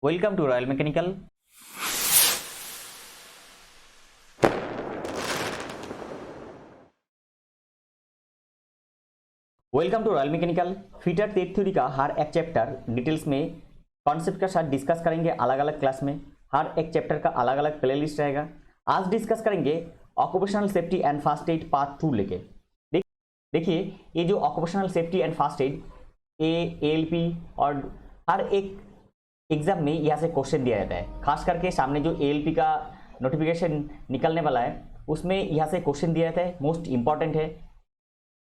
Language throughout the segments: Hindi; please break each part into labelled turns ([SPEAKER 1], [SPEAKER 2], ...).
[SPEAKER 1] Welcome to royal mechanical. Welcome to royal mechanical. Fitter tech theory का हर एक चैप्टर डिटेल्स में कॉन्सेप्ट के साथ डिस्कस करेंगे अलग अलग क्लास में। हर एक चैप्टर का अलग अलग प्लेलिस्ट रहेगा। आज डिस्कस करेंगे occupational safety and first aid part 2 लेके। देखिए ये जो occupational safety and first add ALP और हर एक एग्जाम में यहाँ से क्वेश्चन दिया जाता है। खास करके सामने जो ALP का नोटिफिकेशन निकलने वाला है उसमें यहाँ से क्वेश्चन दिया जाता है, मोस्ट इंपॉर्टेंट है।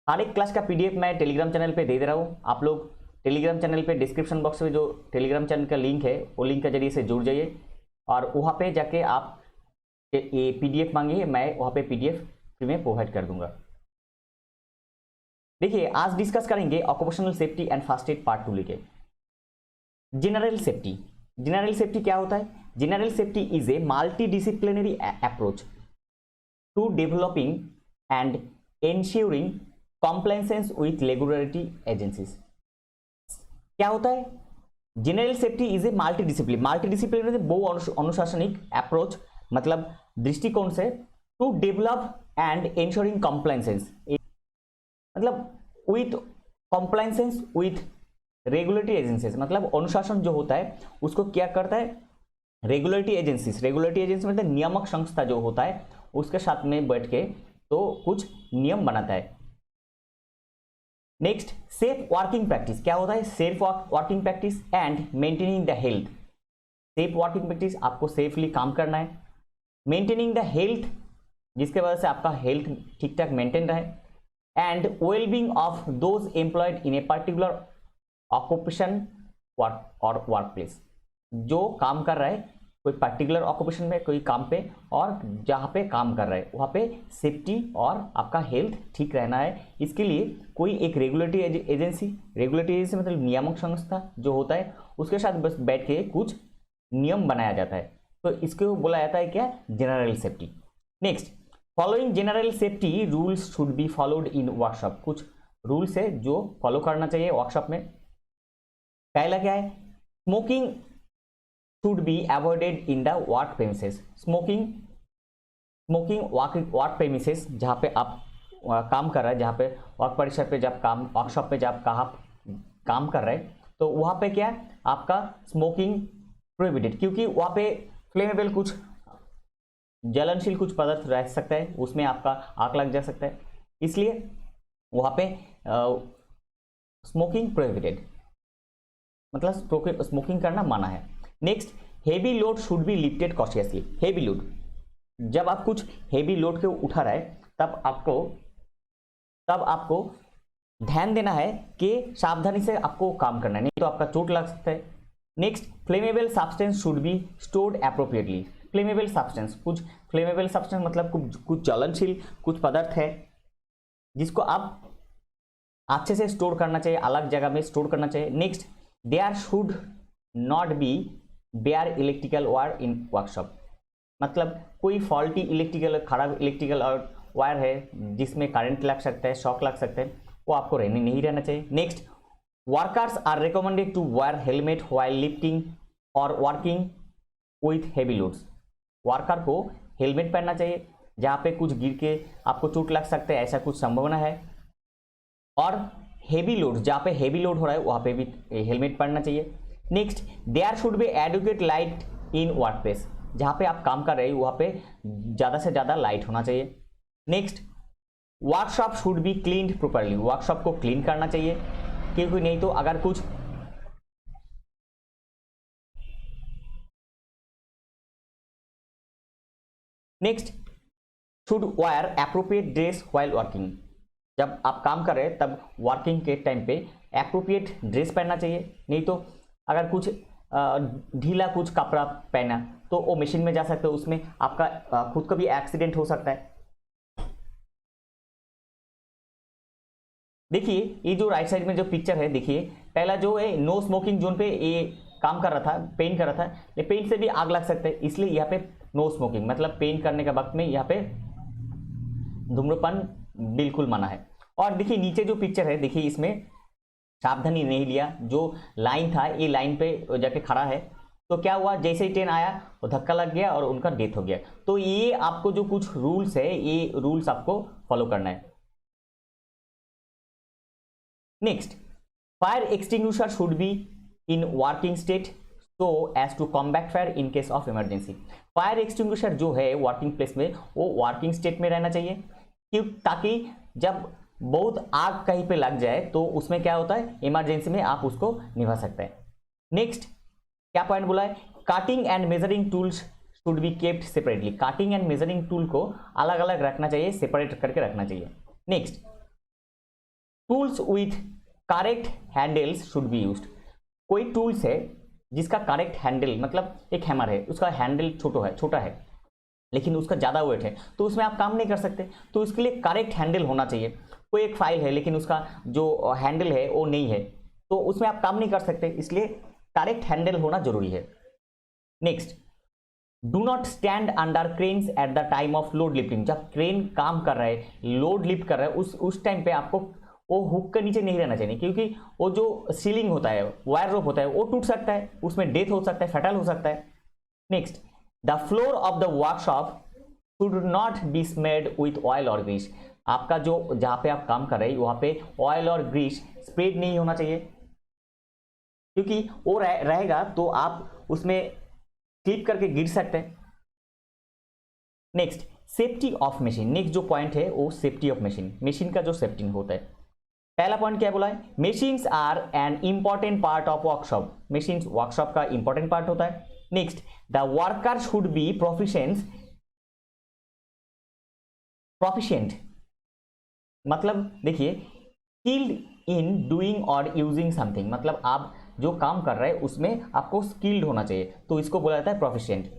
[SPEAKER 1] हर एक क्लास का PDF मैं टेलीग्राम चैनल पे दे दे रहा हूँ। आप लोग टेलीग्राम चैनल पे डिस्क्रिप्शन बॉक्स में जो टेलीग्राम चैनल का लिंक है वो लिंक के जरिए से जुड़ जाइए और वहाँ पे जाके आप ये PDF मांगिए, मैं वहाँ पे PDF फ्री में प्रोवाइड कर दूंगा। देखिए आज डिस्कस करेंगे occupational safety and first aid part 2 लेके। General safety. जनरल सेफ्टी क्या होता है? General safety is a multidisciplinary approach to developing and ensuring compliance with regulatory agencies. क्या होता है? General safety is a multidisciplinary बहु अनुशासनिक अप्रोच, मतलब दृष्टिकोण से to develop and ensuring compliance, मतलब with compliance with regulatory agencies, मतलब अनुशासन जो होता है उसको क्या करता है? Regulatory agencies. रेगुलेटरी एजेंसी मतलब नियामक संस्था जो होता है उसके साथ में बैठ के तो कुछ नियम बनाता है। Next safe working practice. क्या होता है? Safe working practice and maintaining the health. Safe working practice, आपको सेफली काम करना है। मेंटेनिंग द हेल्थ, जिसके वजह से आपका हेल्थ ठीक ठाक मेंटेन रहे। And wellbeing of those employed in a particular occupation और वर्क प्लेस। जो काम कर रहा है कोई पर्टिकुलर ऑक्यूपेशन में, कोई काम पे, और जहाँ पे काम कर रहा है वहाँ पे सेफ्टी और आपका हेल्थ ठीक रहना है। इसके लिए कोई एक रेगुलेटरी एजेंसी मतलब नियामक संस्था जो होता है उसके साथ बस बैठ के कुछ नियम बनाया जाता है, तो इसको बोला जाता है क्या? General safety. Next following general safety rules should be followed in workshop. कुछ रूल्स है जो फॉलो करना चाहिए वर्कशॉप में। पहला क्या है? Smoking should be avoided in the work premises. Smoking work premises, जहाँ पे आप काम कर रहे हैं, जहाँ पे वर्क परिसर पे जब काम, वर्कशॉप पे जब काम कर रहे हैं तो वहाँ पे क्या आपका स्मोकिंग प्रोहिबिटेड, क्योंकि वहाँ पे फ्लेमेबल कुछ जलनशील कुछ पदार्थ रह सकता है, उसमें आपका आग लग जा सकता है, इसलिए वहाँ पे स्मोकिंग प्रोहिबिटेड, मतलब स्मोकिंग करना माना है। Next heavy load should be lifted cautiously. Heavy load, जब आप कुछ हेवी लोड के उठा रहे तब आपको ध्यान देना है कि सावधानी से आपको काम करना है, नहीं तो आपका चोट लग सकता है। Next flammable substance should be stored appropriately. Flammable substance, कुछ फ्लेमेबल सब्सटेंस मतलब कुछ ज्वलनशील कुछ पदार्थ है जिसको आप अच्छे से स्टोर करना चाहिए, अलग जगह में स्टोर करना चाहिए। Next there should not be bare electrical wire in workshop, मतलब कोई फॉल्टी इलेक्ट्रिकल, खराब इलेक्ट्रिकल वायर है जिसमें करंट लग सकता है, शॉक लग सकता है, वो आपको नहीं रहना चाहिए। Next workers are recommended to wear helmet while lifting और working with heavy loads. Worker को हेलमेट पहनना चाहिए, जहाँ पे कुछ गिर के आपको चोट लग सकता है, ऐसा कुछ संभावना है। और हेवी लोड, जहाँ पे हेवी लोड हो रहा है वहाँ पे भी हेलमेट पहनना चाहिए। Next there should be adequate light in work place. जहाँ पे आप काम कर रहे हैं वहाँ पे ज़्यादा से ज़्यादा लाइट होना चाहिए। Next workshop should be cleaned properly. Workshop को क्लीन करना चाहिए, क्योंकि नहीं तो अगर कुछ next should wear appropriate dress while working. जब आप काम कर रहे हैं तब वर्किंग के टाइम पे एप्रोप्रिएट ड्रेस पहनना चाहिए, नहीं तो अगर कुछ ढीला कुछ कपड़ा पहना तो वो मशीन में जा सकता है, उसमें आपका खुद का भी एक्सीडेंट हो सकता है। देखिए ये जो राइट साइड में जो पिक्चर है, देखिए पहला जो है नो स्मोकिंग जोन पे ये काम कर रहा था, पेंट कर रहा था, ये पेंट से भी आग लग सकता है, इसलिए यहाँ पे नो स्मोकिंग, मतलब पेंट करने के वक्त में यहाँ पे धूम्रपान बिल्कुल मना है। और देखिए नीचे जो पिक्चर है, देखिए इसमें सावधानी नहीं लिया, जो लाइन था ये लाइन पे जाके खड़ा है, तो क्या हुआ, जैसे ही ट्रेन आया वो धक्का लग गया और उनका डेथ हो गया। तो ये आपको जो कुछ रूल्स है, ये रूल्स आपको फॉलो करना है। Next, fire extinguisher should be in working state so as to combat fire in case of emergency. Fire extinguisher जो है वर्किंग प्लेस में वो वर्किंग स्टेट में रहना चाहिए, क्यों, ताकि जब बहुत आग कहीं पे लग जाए तो उसमें क्या होता है, इमरजेंसी में आप उसको निभा सकते हैं। नेक्स्ट क्या पॉइंट बोला है, cutting and measuring tools should be kept separately. Cutting and measuring tool को अलग अलग रखना चाहिए, सेपरेट करके रखना चाहिए। Next, tools with correct handles should be used. कोई टूल्स है जिसका करेक्ट हैंडल, मतलब एक हैमर है, उसका हैंडल छोटा है लेकिन उसका ज़्यादा वेट है, तो उसमें आप काम नहीं कर सकते, तो उसके लिए करेक्ट हैंडल होना चाहिए। कोई एक फाइल है लेकिन उसका जो हैंडल है वो नहीं है, तो उसमें आप काम नहीं कर सकते, इसलिए करेक्ट हैंडल होना जरूरी है। Next, do not stand under cranes at the time of load lifting. जब क्रेन काम कर रहा है, लोड लिफ्ट कर रहा है, उस टाइम पे आपको वो हुक के नीचे नहीं रहना चाहिए, क्योंकि वो जो सीलिंग होता है, वायर रोप होता है, वो टूट सकता है, उसमें डेथ हो सकता है, फैटल हो सकता है। Next, the floor of the workshop should not be smeared with oil और ग्रीस। आपका जो जहाँ पे आप काम कर रहे हैं वहाँ पे ऑयल और ग्रीस स्प्रेड नहीं होना चाहिए, क्योंकि वो रहेगा तो आप उसमें स्लिप करके गिर सकते हैं। Next, safety of machine. Next जो पॉइंट है वो सेफ्टी ऑफ मशीन, मशीन का जो सेफ्टी होता है। पहला पॉइंट क्या बोला है, machines are an important part of workshop. Machines workshop का इंपॉर्टेंट पार्ट होता है। Next, the worker should be proficient, मतलब देखिए स्किल्ड इन डूइंग और यूजिंग समथिंग, मतलब आप जो काम कर रहे हैं उसमें आपको स्किल्ड होना चाहिए, तो इसको बोला जाता है proficient.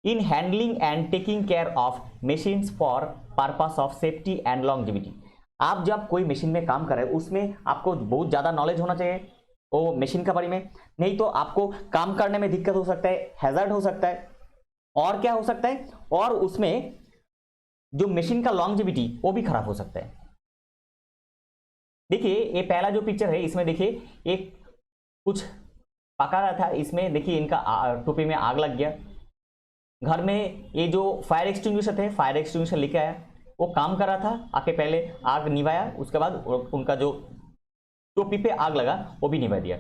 [SPEAKER 1] In handling and taking care of machines for purpose of safety and longevity. आप जब कोई मशीन में काम कर रहे हैं उसमें आपको बहुत ज़्यादा नॉलेज होना चाहिए वो मशीन के बारे में, नहीं तो आपको काम करने में दिक्कत हो सकता है, हैजर्ड हो सकता है, और क्या हो सकता है, और उसमें जो मशीन का लॉन्जेविटी वो भी खराब हो सकता है। देखिए ये पहला जो पिक्चर है इसमें देखिए एक कुछ पका रहा था, इसमें देखिए इनका टोपी में आग लग गया। घर में ये जो फायर एक्सटिंग्विशर थे, फायर एक्सटिंग्विशर लेके आया, वो काम कर रहा था, आके पहले आग निभाया, उसके बाद उनका जो टोपी पे आग लगा वो भी निभा दिया।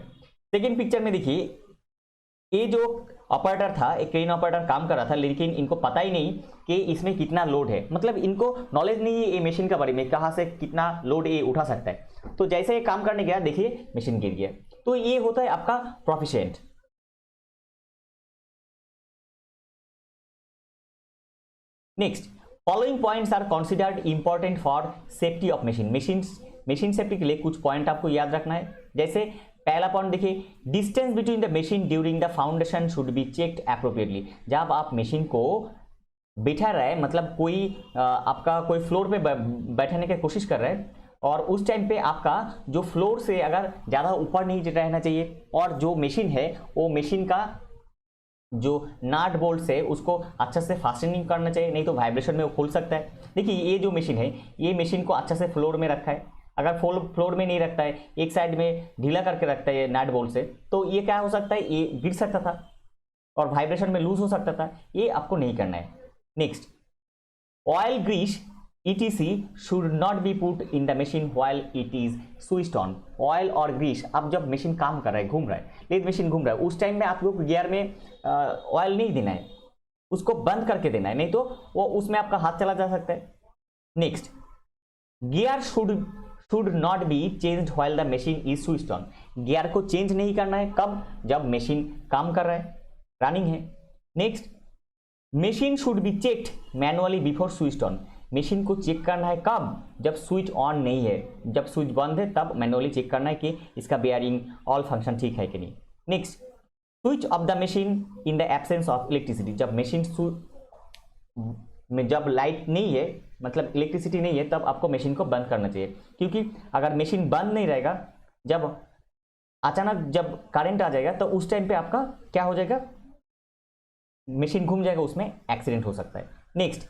[SPEAKER 1] सेकेंड पिक्चर में देखिए ये जो ऑपरेटर था, एक क्रेन ऑपरेटर काम कर रहा था, लेकिन इनको पता ही नहीं कि इसमें कितना लोड है, मतलब इनको नॉलेज नहीं है ये मशीन के बारे में, कहाँ से कितना लोड ये उठा सकता है। तो जैसे ये काम करने गया देखिए मशीन गिर गया, तो ये होता है आपका proficient. Next, following points are considered important for safety of machine. Machine safety के लिए कुछ पॉइंट आपको याद रखना है। जैसे पहला पॉइंट देखिए, distance between the machine during the foundation should be checked appropriately. जब आप मशीन को बैठा रहे, मतलब कोई आपका कोई फ्लोर पे बैठाने की कोशिश कर रहा है, और उस टाइम पे आपका जो फ्लोर से अगर ज़्यादा ऊपर नहीं रहना चाहिए, और जो मशीन है वो मशीन का जो नाट बोल्ट से उसको अच्छा से फास्टनिंग करना चाहिए, नहीं तो वाइब्रेशन में वो खुल सकता है। देखिए ये जो मशीन है, ये मशीन को अच्छा से फ्लोर में रखा है, अगर फ्लोर में नहीं रखता है, एक साइड में ढीला करके रखता है नाट बोल्ट से, तो ये क्या हो सकता है, ये गिर सकता था और वाइब्रेशन में लूज हो सकता था, ये आपको नहीं करना है। Next, oil Greece ETC should not be put in the machine while it is switched on। Oil और ग्रीस, अब जब मशीन काम कर रहा है, घूम रहा है, लेद मशीन घूम रहा है, उस टाइम में आपको गियर में ऑयल नहीं देना है, उसको बंद करके देना है, नहीं तो वो उसमें आपका हाथ चला जा सकता है। Next, gear should not be changed while the machine is switched on. Gear को चेंज नहीं करना है, कब, जब मशीन काम कर रहा है, रनिंग है। Next, machine should be checked manually before switched on. Machine को चेक करना है कब, जब स्विच ऑन नहीं है, जब स्विच बंद है तब मैनुअली चेक करना है कि इसका बेयरिंग ऑल फंक्शन ठीक है कि नहीं। Next, switch off the machine in the absence of electricity. जब मशीन में जब लाइट नहीं है, मतलब इलेक्ट्रिसिटी नहीं है, तब आपको मशीन को बंद करना चाहिए, क्योंकि अगर मशीन बंद नहीं रहेगा, जब अचानक जब करंट आ जाएगा तो उस टाइम पे आपका क्या हो जाएगा, मशीन घूम जाएगा, उसमें एक्सीडेंट हो सकता है। Next,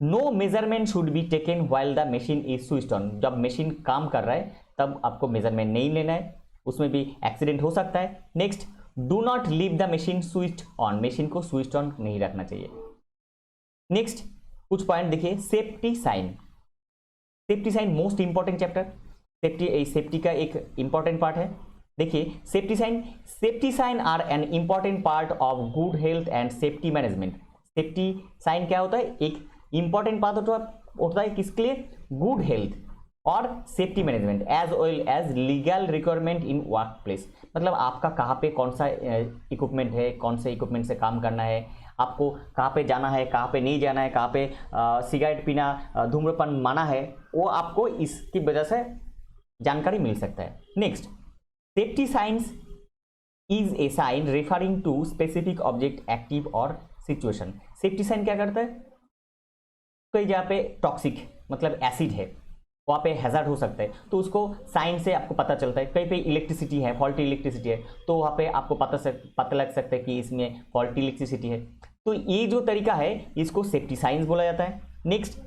[SPEAKER 1] no measurement should be taken while the machine is switched on. जब मशीन काम कर रहा है तब आपको मेजरमेंट नहीं लेना है, उसमें भी एक्सीडेंट हो सकता है। Next, do not leave the machine switch on, machine को स्विच ऑन नहीं रखना चाहिए। नेक्स्ट कुछ पॉइंट देखिए, safety sign. Safety sign most important chapter, safety का एक इंपॉर्टेंट पार्ट है। देखिए safety sign are an important part of good health and safety management. Safety sign क्या होता है, एक इंपॉर्टेंट पार्ट होता है किसके लिए, गुड हेल्थ और safety management as well as legal requirement in work place. मतलब आपका कहाँ पे कौन सा इक्विपमेंट है, कौन से इक्विपमेंट से काम करना है, आपको कहाँ पे जाना है, कहाँ पे नहीं जाना है, कहाँ पे सिगरेट पीना, धूम्रपान माना है, वो आपको इसकी वजह से जानकारी मिल सकता है। Next safety science is a sign referring to specific object, active और सिचुएशन। सेफ्टी साइन क्या करता है, कई जगह पे टॉक्सिक मतलब एसिड है, वहाँ पे हैजार्ड हो सकता है, तो उसको साइन से आपको पता चलता है। कहीं पे इलेक्ट्रिसिटी है, फॉल्टी इलेक्ट्रिसिटी है, तो वहाँ पे आपको पता लग सकता है कि इसमें फॉल्टी इलेक्ट्रिसिटी है। तो ये जो तरीका है इसको सेफ्टी साइंस बोला जाता है। Next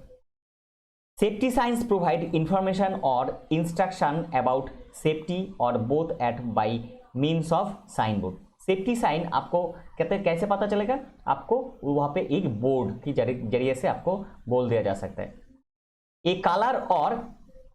[SPEAKER 1] safety science provide information और इंस्ट्रक्शन अबाउट सेफ्टी और both at by means of sign board. Safety sign आपको कहते हैं कैसे पता चलेगा, आपको वहाँ पे एक बोर्ड के जरिए से आपको बोल दिया जा सकता है। एक कलर और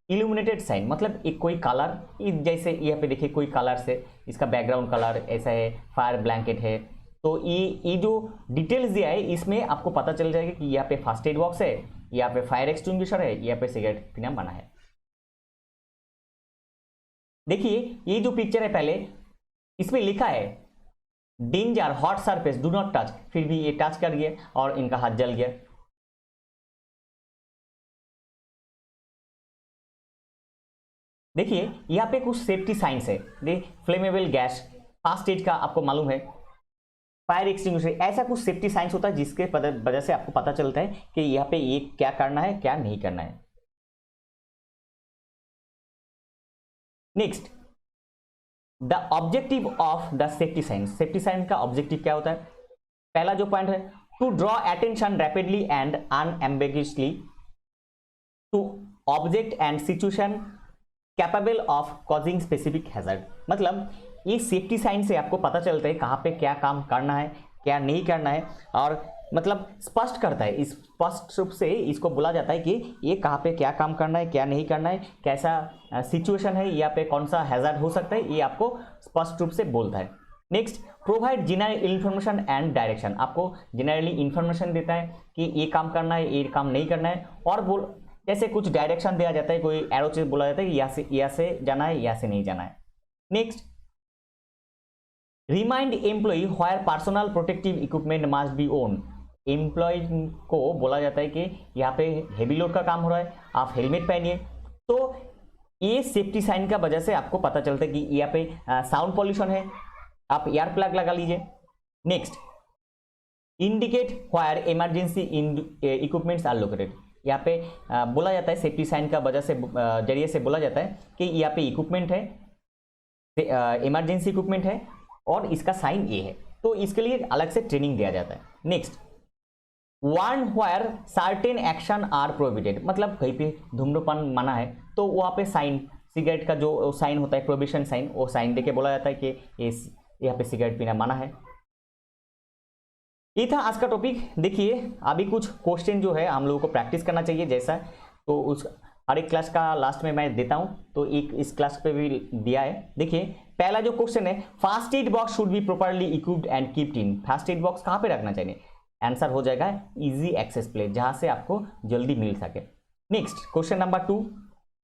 [SPEAKER 1] इल्यूमिनेटेड साइन, मतलब एक कोई कलर, जैसे यहाँ पे देखिए कोई कलर से इसका बैकग्राउंड कलर ऐसा है, फायर ब्लैंकेट है, तो ये जो डिटेल्स दिया है इसमें आपको पता चल जाएगा कि यहाँ पे फर्स्ट एड बॉक्स है, यहाँ पे फायर एक्सटिंग्विशर है, यहाँ पे सिगरेट पीना मना है। देखिए ये जो पिक्चर है पहले इसमें लिखा है danger hot surface do not touch, फिर भी ये टच कर गया और इनका हाथ जल गया। देखिए यहाँ पे कुछ सेफ्टी साइंस है, फ्लेमेबल गैस, फास्ट एज का आपको मालूम है, फायर एक्सटिंग्विशर, ऐसा कुछ सेफ्टी साइंस होता है जिसके वजह से आपको पता चलता है कि यहाँ पे ये क्या करना है क्या नहीं करना है। Next the objective of the safety science. Safety science का ऑब्जेक्टिव क्या होता है, पहला जो पॉइंट है to draw attention rapidly and unambiguously to object and situation capable of causing specific hazard. मतलब ये सेफ्टी साइन से आपको पता चलता है कहाँ पे क्या काम करना है क्या नहीं करना है, और मतलब स्पष्ट करता है, इस स्पष्ट रूप से इसको बोला जाता है कि ये कहाँ पे क्या काम करना है क्या नहीं करना है, कैसा सिचुएशन है, यहाँ पे कौन सा हैजर्ड हो सकता है, ये आपको स्पष्ट रूप से बोलता है। Next provide general information and direction, आपको जनरली इन्फॉर्मेशन देता है कि ये काम करना है ये काम नहीं करना है, और जैसे कुछ डायरेक्शन दिया जाता है, कोई एरो से बोला जाता है कि यहाँ से जाना है यहाँ से नहीं जाना है। Next remind employ where personal protective equipment must be worn. Employ को बोला जाता है कि यहाँ पे हेवी लोड का काम हो रहा है, आप हेलमेट पहनिए। तो ये सेफ्टी साइन का वजह से आपको पता चलता है कि यहाँ पे साउंड पॉल्यूशन है, आप एयर प्लग लगा लीजिए। Next indicate where emergency equipments are located. यहाँ पे बोला जाता है सेफ्टी साइन का वजह से जरिए से बोला जाता है कि यहाँ पे इक्विपमेंट है, इमरजेंसी इक्विपमेंट है और इसका साइन ये है, तो इसके लिए अलग से ट्रेनिंग दिया जाता है। Next warn where certain action are prohibited, मतलब कहीं पे धूम्रपान मना है तो वहाँ पे साइन, सिगरेट का जो साइन होता है प्रोहिबिशन साइन, वो साइन देके बोला जाता है कि यहाँ पे सिगरेट पीना मना है। ये था आज का टॉपिक। देखिए अभी कुछ क्वेश्चन जो है हम लोगों को प्रैक्टिस करना चाहिए, जैसा तो उस हर एक क्लास का लास्ट में मैं देता हूं, तो एक इस क्लास पे भी दिया है। देखिए पहला जो क्वेश्चन है first aid box should be properly equipped and keeped in. First aid box कहाँ पे रखना चाहिए, आंसर हो जाएगा इजी एक्सेस प्लेस, जहां से आपको जल्दी मिल सके। Next question number 2,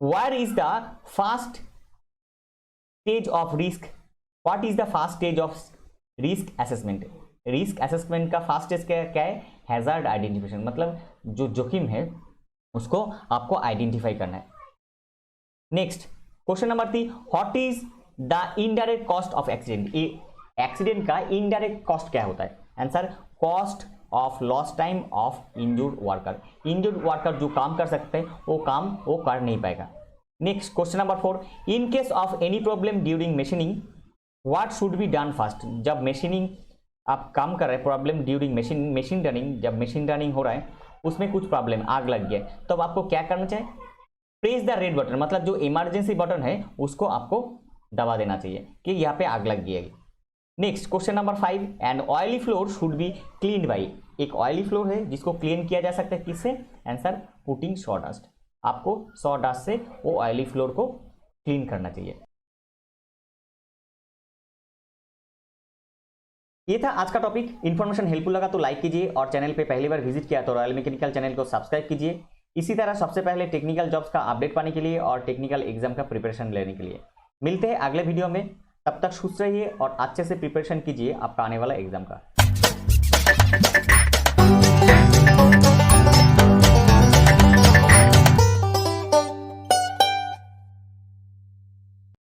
[SPEAKER 1] where is the first stage of risk, what is the first stage of risk assessment. Risk assessment का फर्स्ट स्टेज क्या है, हैजार्ड आइडेंटिफिकेशन, मतलब जो जोखिम है उसको आपको आइडेंटिफाई करना है। Next question number 3, what is the indirect cost of accident. Accident का इनडायरेक्ट कॉस्ट क्या होता है, answer cost of lost time of injured worker. Injured worker जो काम कर सकते हैं वो काम वो कर नहीं पाएगा। Next question number 4, in case of any problem during machining what should be done first. जब मशीनिंग आप काम कर रहे हैं, प्रॉब्लम ड्यूरिंग मशीन रनिंग, जब मशीन रनिंग हो रहा है उसमें कुछ प्रॉब्लम आग लग गया तब तो आपको क्या करना चाहिए, प्रेस द रेड बटन, मतलब जो इमरजेंसी बटन है उसको आपको दबा देना चाहिए कि यहाँ पे आग लग गई है। Next question number 5, and oily floor should be cleaned by, एक ऑयली फ्लोर है जिसको क्लीन किया जा सकता है किससे? आंसर पुटिंग सॉडस्ट, आपको सॉडस्ट से वो ऑयली फ्लोर को क्लीन करना चाहिए। ये था आज का टॉपिक। इन्फॉर्मेशन हेल्पफुल लगा तो लाइक कीजिए और चैनल पे पहली बार विजिट किया तो रॉयल मैकेनिकल चैनल को सब्सक्राइब कीजिए। इसी तरह सबसे पहले टेक्निकल जॉब्स का अपडेट पाने के लिए और टेक्निकल एग्जाम का प्रिपरेशन लेने के लिए मिलते हैं अगले वीडियो में। तब तक खुश रहिए और अच्छे से प्रिपरेशन कीजिए आपका आने वाला एग्जाम का।